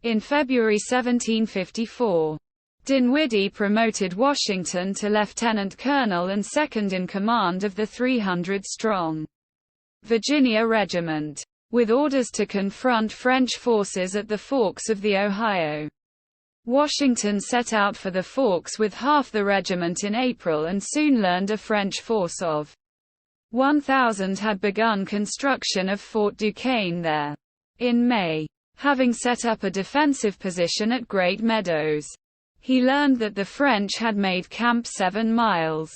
In February 1754, Dinwiddie promoted Washington to lieutenant colonel and second in command of the 300-strong Virginia Regiment, with orders to confront French forces at the forks of the Ohio. Washington set out for the forks with half the regiment in April and soon learned a French force of 1,000 had begun construction of Fort Duquesne there. In May, having set up a defensive position at Great Meadows, he learned that the French had made camp 7 miles,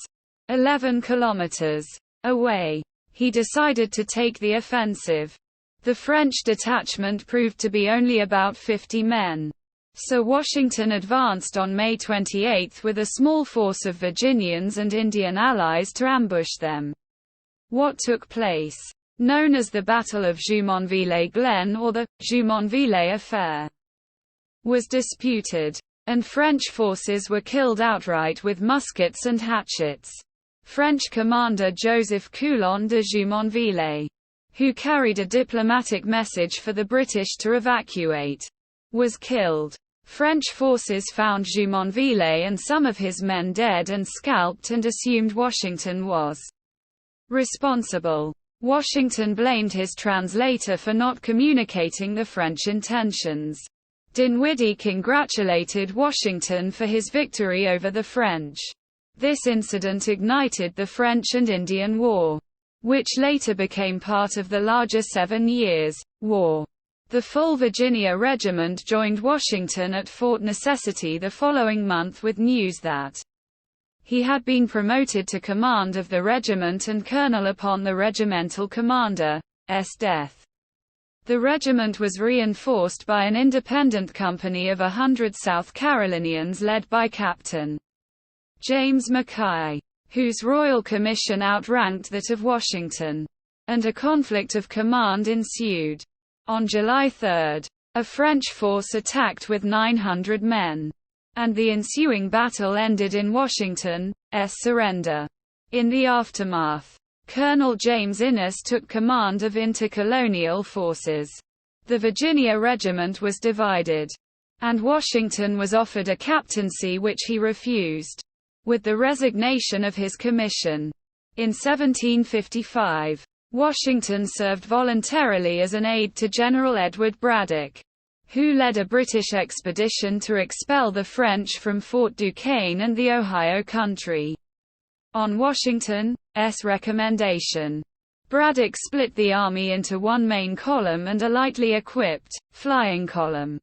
11 kilometers, away. He decided to take the offensive. The French detachment proved to be only about 50 men. So Washington advanced on May 28 with a small force of Virginians and Indian allies to ambush them. What took place, known as the Battle of Jumonville Glen or the Jumonville Affair, was disputed, and French forces were killed outright with muskets and hatchets. French commander Joseph Coulon de Jumonville, who carried a diplomatic message for the British to evacuate, was killed. French forces found Jumonville and some of his men dead and scalped and assumed Washington was responsible. Washington blamed his translator for not communicating the French intentions. Dinwiddie congratulated Washington for his victory over the French. This incident ignited the French and Indian War, which later became part of the larger 7 Years' War. The full Virginia Regiment joined Washington at Fort Necessity the following month with news that he had been promoted to command of the regiment and colonel upon the regimental commander's death. The regiment was reinforced by an independent company of 100 South Carolinians led by Captain James Mackay, whose royal commission outranked that of Washington, and a conflict of command ensued. On July 3, a French force attacked with 900 men, and the ensuing battle ended in Washington's surrender. In the aftermath, Colonel James Innes took command of intercolonial forces. The Virginia Regiment was divided, and Washington was offered a captaincy which he refused, with the resignation of his commission. In 1755, Washington served voluntarily as an aide to General Edward Braddock, who led a British expedition to expel the French from Fort Duquesne and the Ohio country. On Washington's recommendation, Braddock split the army into one main column and a lightly equipped, flying column.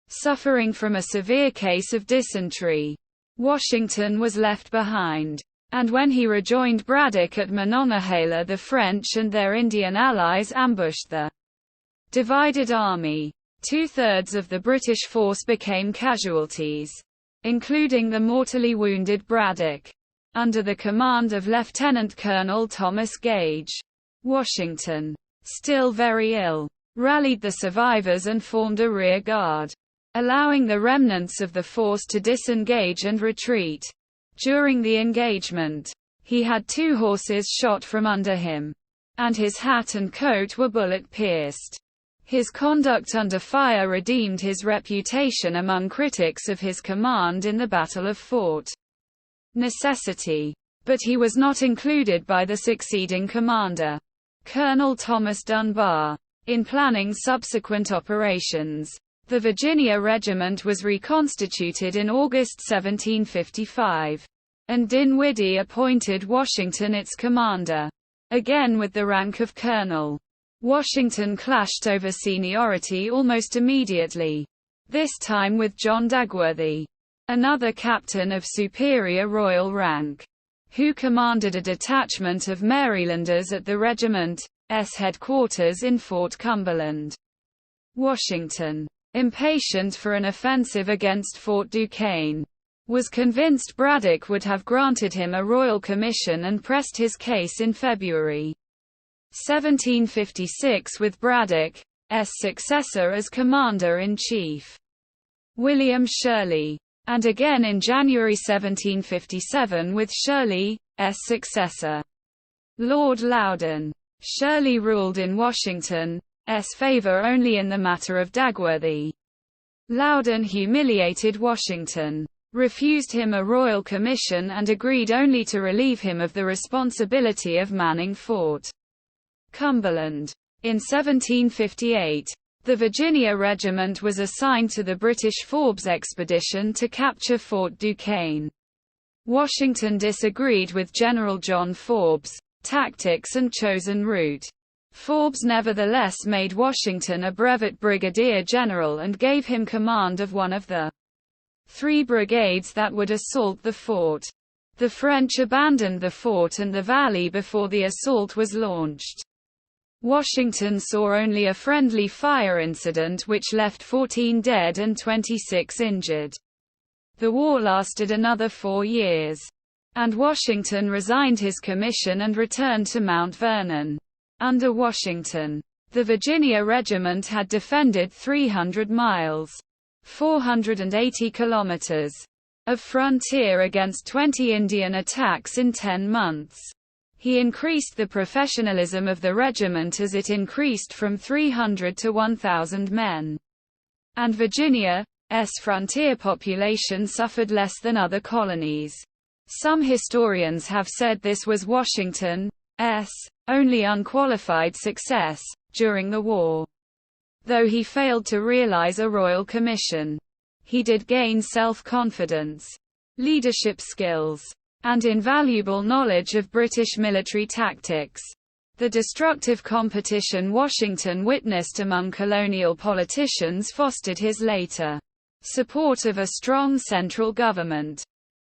Suffering from a severe case of dysentery, Washington was left behind, and when he rejoined Braddock at Monongahela, the French and their Indian allies ambushed the divided army. 2/3 of the British force became casualties, including the mortally wounded Braddock, under the command of Lieutenant Colonel Thomas Gage. Washington, still very ill, rallied the survivors and formed a rear guard, allowing the remnants of the force to disengage and retreat. During the engagement, he had 2 horses shot from under him, and his hat and coat were bullet-pierced. His conduct under fire redeemed his reputation among critics of his command in the Battle of Fort Necessity, but he was not included by the succeeding commander, Colonel Thomas Dunbar, in planning subsequent operations. The Virginia Regiment was reconstituted in August 1755, and Dinwiddie appointed Washington its commander, again with the rank of colonel. Washington clashed over seniority almost immediately, this time with John Dagworthy, another captain of superior royal rank, who commanded a detachment of Marylanders at the regiment's headquarters in Fort Cumberland. Washington, impatient for an offensive against Fort Duquesne, was convinced Braddock would have granted him a royal commission and pressed his case in February 1756 with Braddock's successor as commander-in-chief, William Shirley, and again in January 1757 with Shirley's successor, Lord Loudon. Shirley ruled in Washington's favor only in the matter of Dagworthy. Loudon humiliated Washington, refused him a royal commission and agreed only to relieve him of the responsibility of manning Fort Cumberland. In 1758, the Virginia Regiment was assigned to the British Forbes expedition to capture Fort Duquesne. Washington disagreed with General John Forbes' tactics and chosen route. Forbes nevertheless made Washington a brevet brigadier general and gave him command of one of the 3 brigades that would assault the fort. The French abandoned the fort and the valley before the assault was launched. Washington saw only a friendly fire incident which left 14 dead and 26 injured. The war lasted another 4 years, and Washington resigned his commission and returned to Mount Vernon. Under Washington, the Virginia Regiment had defended 300 miles, 480 kilometers, of frontier against 20 Indian attacks in 10 months. He increased the professionalism of the regiment as it increased from 300 to 1,000 men. And Virginia's frontier population suffered less than other colonies. Some historians have said this was Washington's only unqualified success during the war. Though he failed to realize a royal commission, he did gain self-confidence, leadership skills, and invaluable knowledge of British military tactics. The destructive competition Washington witnessed among colonial politicians fostered his later support of a strong central government.